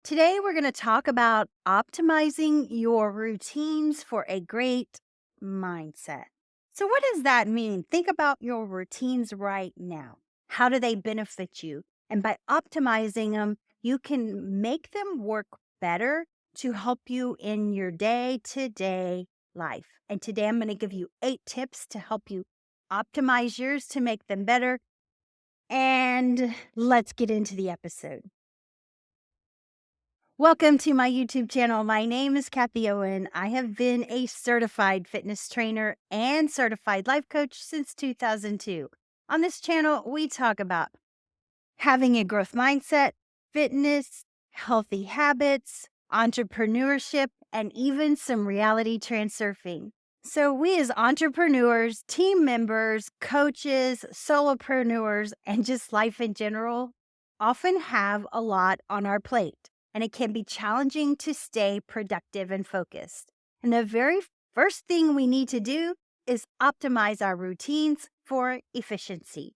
Today, we're going to talk about optimizing your routines for a great mindset. So, what does that mean? Think about your routines right now. How do they benefit you? And by optimizing them, you can make them work better to help you in your day to day life. And today, I'm going to give you 8 tips to help you optimize yours to make them better. And let's get into the episode. Welcome to my YouTube channel. My name is Kathy Owen. I have been a certified fitness trainer and certified life coach since 2002. On this channel, we talk about having a growth mindset, fitness, healthy habits, entrepreneurship, and even some reality transurfing. So, we as entrepreneurs, team members, coaches, solopreneurs, and just life in general often have a lot on our plate, and it can be challenging to stay productive and focused. And the very first thing we need to do is optimize our routines for efficiency.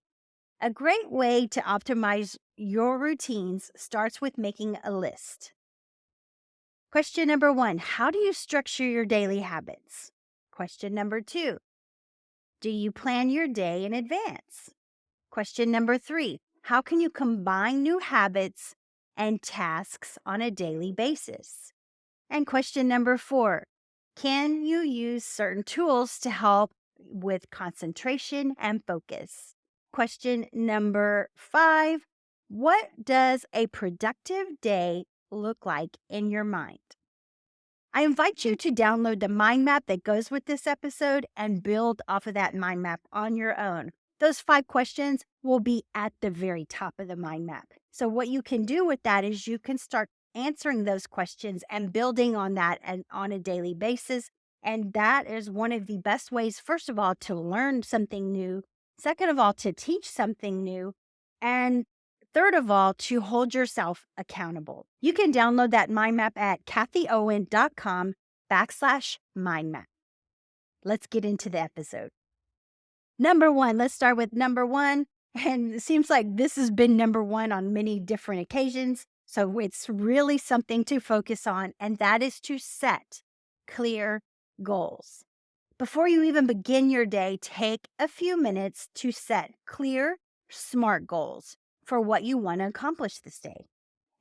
A great way to optimize your routines starts with making a list. Question number 1, how do you structure your daily habits? Question number 2, do you plan your day in advance? Question number 3, how can you combine new habits and tasks on a daily basis? And question number 4, can you use certain tools to help with concentration and focus? Question number 5, what does a productive day look like in your mind? I invite you to download the mind map that goes with this episode and build off of that mind map on your own. Those 5 questions will be at the very top of the mind map. So, what you can do with that is you can start answering those questions and building on that and on a daily basis. And that is one of the best ways, first of all, to learn something new. Second of all, to teach something new. And third of all, to hold yourself accountable. You can download that mind map at kathyowen.com/mind map. Let's get into the episode. Number 1, let's start with number 1. And it seems like this has been number 1 on many different occasions. So it's really something to focus on, and that is to set clear goals. Before you even begin your day, take a few minutes to set clear, SMART goals for what you want to accomplish this day.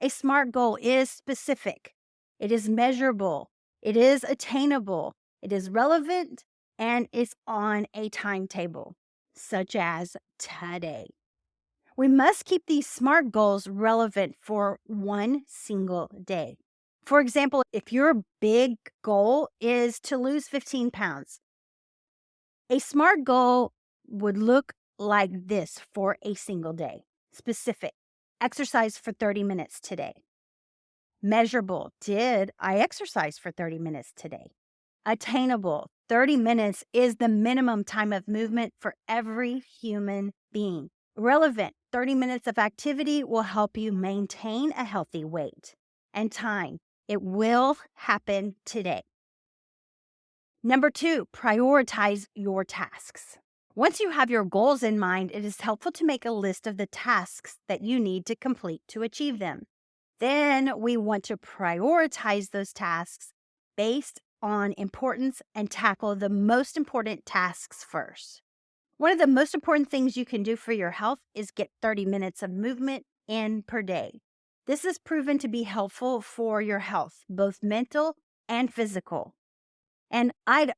A SMART goal is specific, it is measurable, it is attainable, it is relevant, and it's on a timetable, such as today. We must keep these SMART goals relevant for one single day. For example, if your big goal is to lose 15 pounds, a SMART goal would look like this for a single day. Specific, exercise for 30 minutes today. Measurable, did I exercise for 30 minutes today? Attainable, 30 minutes is the minimum time of movement for every human being. Relevant, 30 minutes of activity will help you maintain a healthy weight. And time, it will happen today. Number 2, prioritize your tasks. Once you have your goals in mind, it is helpful to make a list of the tasks that you need to complete to achieve them. Then we want to prioritize those tasks based on importance and tackle the most important tasks first. One of the most important things you can do for your health is get 30 minutes of movement in per day. This is proven to be helpful for your health, both mental and physical. And I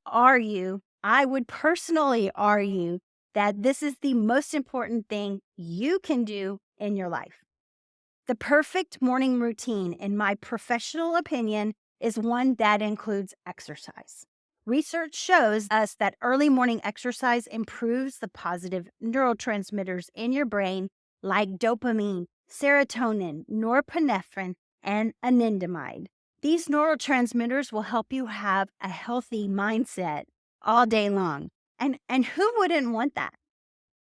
would personally argue that this is the most important thing you can do in your life. The perfect morning routine, in my professional opinion, is one that includes exercise. Research shows us that early morning exercise improves the positive neurotransmitters in your brain like dopamine, serotonin, norepinephrine, and anandamide. These neurotransmitters will help you have a healthy mindset all day long. And who wouldn't want that?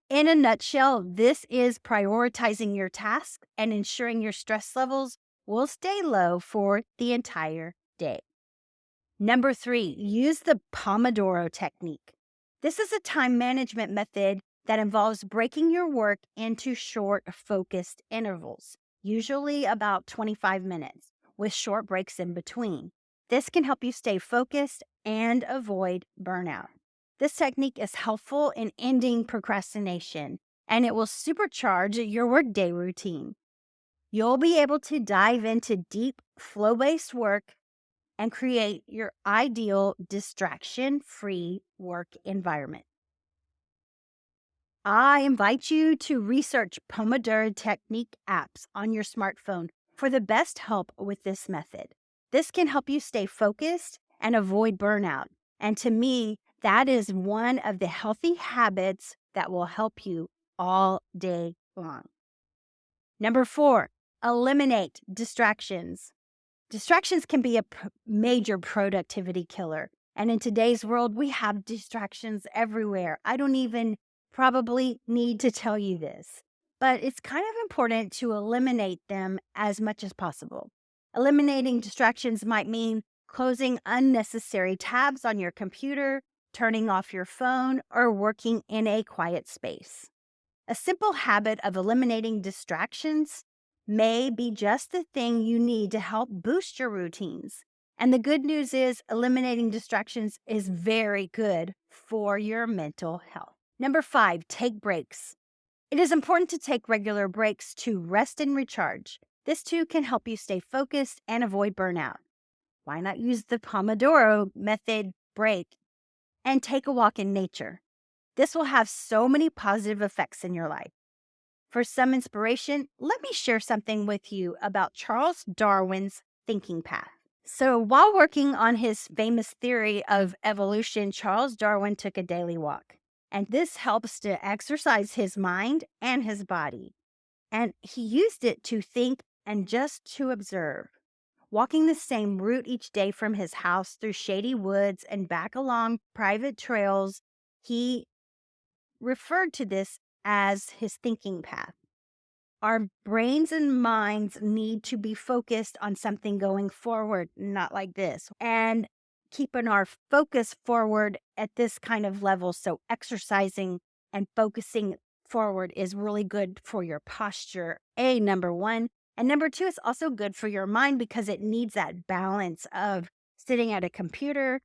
In a nutshell, this is prioritizing your task and ensuring your stress levels will stay low for the entire day. Number 3, use the Pomodoro Technique. This is a time management method that involves breaking your work into short, focused intervals, usually about 25 minutes, with short breaks in between. This can help you stay focused and avoid burnout. This technique is helpful in ending procrastination, and it will supercharge your workday routine. You'll be able to dive into deep, flow based work and create your ideal distraction free work environment. I invite you to research Pomodoro Technique apps on your smartphone for the best help with this method. This can help you stay focused and avoid burnout. And to me, that is one of the healthy habits that will help you all day long. Number 4, eliminate distractions. Distractions can be a major productivity killer. And in today's world, we have distractions everywhere. I don't even probably need to tell you this, but it's kind of important to eliminate them as much as possible. Eliminating distractions might mean closing unnecessary tabs on your computer, turning off your phone, or working in a quiet space. A simple habit of eliminating distractions may be just the thing you need to help boost your routines. And the good news is, eliminating distractions is very good for your mental health. Number 5, take breaks. It is important to take regular breaks to rest and recharge. This too can help you stay focused and avoid burnout. Why not use the Pomodoro method break and take a walk in nature? This will have so many positive effects in your life. For some inspiration, let me share something with you about Charles Darwin's thinking path. So, while working on his famous theory of evolution, Charles Darwin took a daily walk. And this helps to exercise his mind and his body. And he used it to think and just to observe. Walking the same route each day from his house through shady woods and back along private trails, he referred to this as his thinking path. Our brains and minds need to be focused on something going forward, not like this. And keeping our focus forward at this kind of level. So, exercising and focusing forward is really good for your posture, number 1. And number 2, it's also good for your mind because it needs that balance of sitting at a computer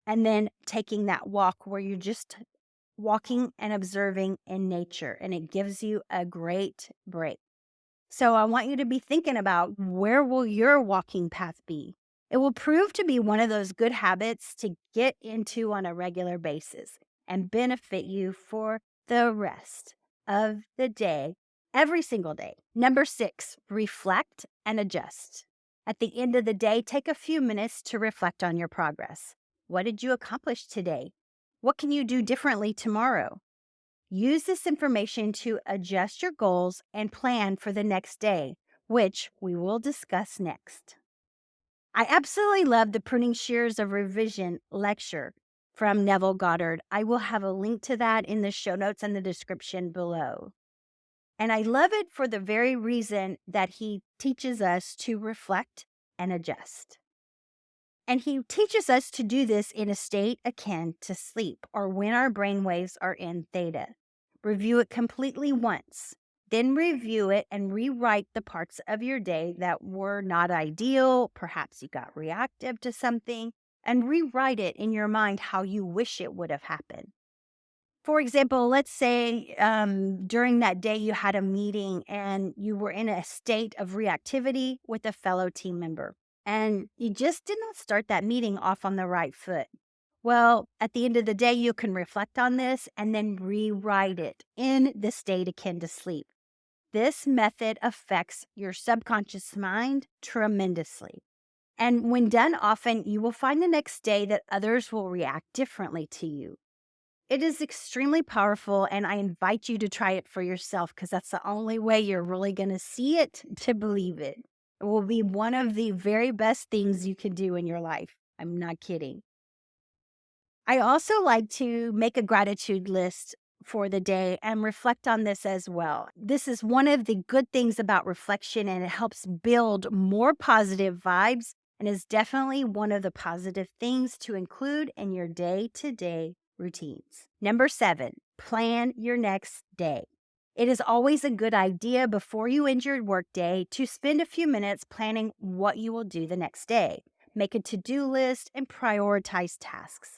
and then taking that walk where you're just walking and observing in nature, and it gives you a great break. So I want you to be thinking about, where will your walking path be? It will prove to be one of those good habits to get into on a regular basis and benefit you for the rest of the day, every single day. Number 6, reflect and adjust. At the end of the day, take a few minutes to reflect on your progress. What did you accomplish today? What can you do differently tomorrow? Use this information to adjust your goals and plan for the next day, which we will discuss next. I absolutely love the Pruning Shears of Revision lecture from Neville Goddard. I will have a link to that in the show notes and the description below. And I love it for the very reason that he teaches us to reflect and adjust. And he teaches us to do this in a state akin to sleep, or when our brain waves are in theta. Review it completely once, then review it and rewrite the parts of your day that were not ideal. Perhaps you got reactive to something, and rewrite it in your mind how you wish it would have happened. For example, let's say during that day you had a meeting and you were in a state of reactivity with a fellow team member, and you just did not start that meeting off on the right foot. Well, at the end of the day, you can reflect on this and then rewrite it in the state akin to sleep. This method affects your subconscious mind tremendously. And when done often, you will find the next day that others will react differently to you. It is extremely powerful, and I invite you to try it for yourself, because that's the only way you're really going to see it to believe it. It will be one of the very best things you can do in your life. I'm not kidding. I also like to make a gratitude list for the day and reflect on this as well. This is one of the good things about reflection, and it helps build more positive vibes, and is definitely one of the positive things to include in your day-to-day routines. Number 7, plan your next day. It is always a good idea before you end your workday to spend a few minutes planning what you will do the next day. Make a to-do list and prioritize tasks.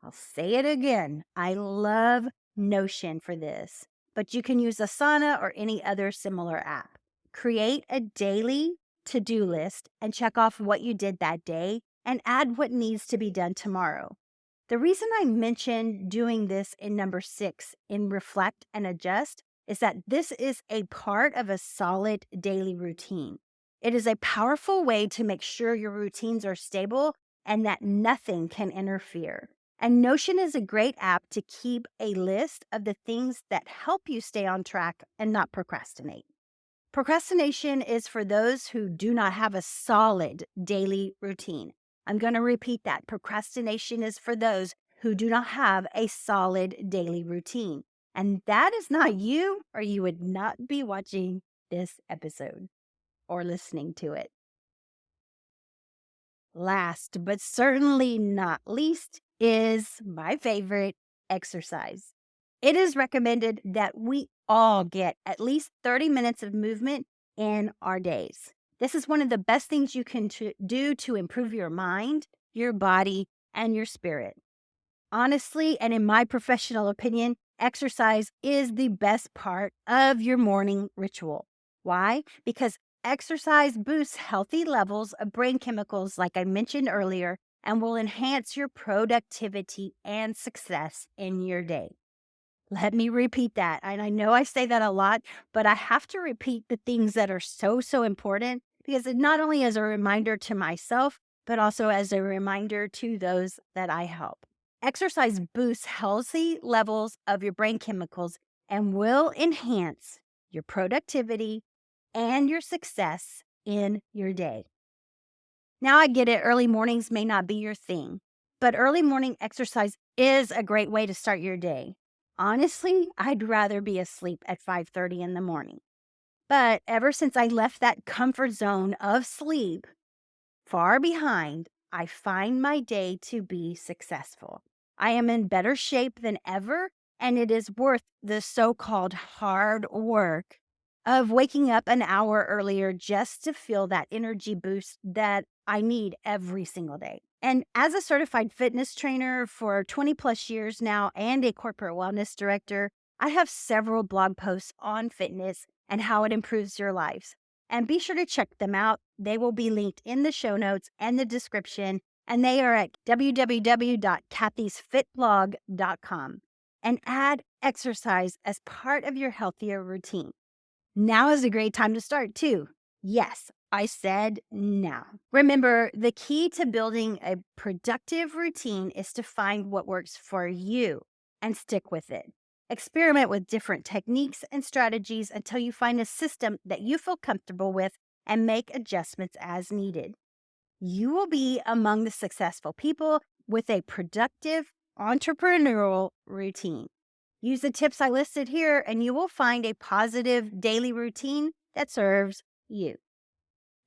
I'll say it again. I love Notion for this, but you can use Asana or any other similar app. Create a daily to-do list and check off what you did that day and add what needs to be done tomorrow. The reason I mentioned doing this in number 6 in reflect and adjust is that this is a part of a solid daily routine. It is a powerful way to make sure your routines are stable and that nothing can interfere. And Notion is a great app to keep a list of the things that help you stay on track and not procrastinate. Procrastination is for those who do not have a solid daily routine. I'm going to repeat that. Procrastination is for those who do not have a solid daily routine. And that is not you, or you would not be watching this episode or listening to it. Last, but certainly not least, is my favorite, exercise. It is recommended that we all get at least 30 minutes of movement in our days. This is one of the best things you can do to improve your mind, your body, and your spirit. Honestly, and in my professional opinion, exercise is the best part of your morning ritual. Why? Because exercise boosts healthy levels of brain chemicals, like I mentioned earlier, and will enhance your productivity and success in your day. Let me repeat that. And I know I say that a lot, but I have to repeat the things that are so important because it not only is a reminder to myself, but also as a reminder to those that I help. Exercise boosts healthy levels of your brain chemicals and will enhance your productivity and your success in your day. Now, I get it, early mornings may not be your thing, but early morning exercise is a great way to start your day. Honestly, I'd rather be asleep at 5:30 in the morning. But ever since I left that comfort zone of sleep far behind, I find my day to be successful. I am in better shape than ever, and it is worth the so-called hard work of waking up an hour earlier just to feel that energy boost that I need every single day. And as a certified fitness trainer for 20 plus years now and a corporate wellness director, I have several blog posts on fitness and how it improves your lives. And be sure to check them out. They will be linked in the show notes and the description, and they are at www.kathysfitblog.com. And add exercise as part of your healthier routine. Now is a great time to start, too. Yes, I said now. Remember, the key to building a productive routine is to find what works for you and stick with it. Experiment with different techniques and strategies until you find a system that you feel comfortable with and make adjustments as needed. You will be among the successful people with a productive entrepreneurial routine. Use the tips I listed here, and you will find a positive daily routine that serves you.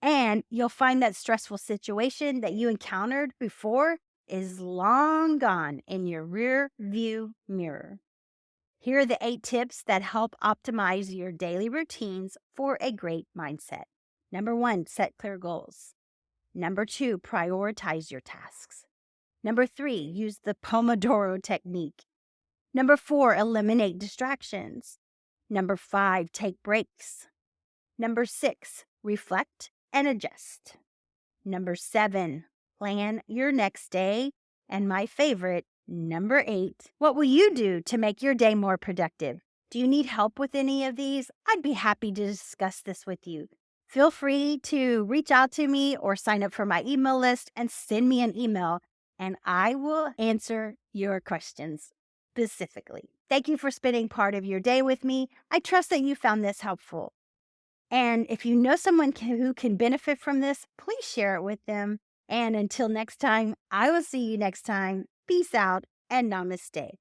And you'll find that stressful situation that you encountered before is long gone in your rear view mirror. Here are the 8 tips that help optimize your daily routines for a great mindset. Number 1, set clear goals. Number 2, prioritize your tasks. Number 3, use the Pomodoro Technique. Number 4, eliminate distractions. Number 5, take breaks. Number 6, reflect and adjust. Number 7, plan your next day. And my favorite, number 8, what will you do to make your day more productive? Do you need help with any of these? I'd be happy to discuss this with you. Feel free to reach out to me or sign up for my email list and send me an email, and I will answer your questions specifically. Thank you for spending part of your day with me. I trust that you found this helpful. And if you know someone who can benefit from this, please share it with them. And until next time, I will see you next time. Peace out and namaste.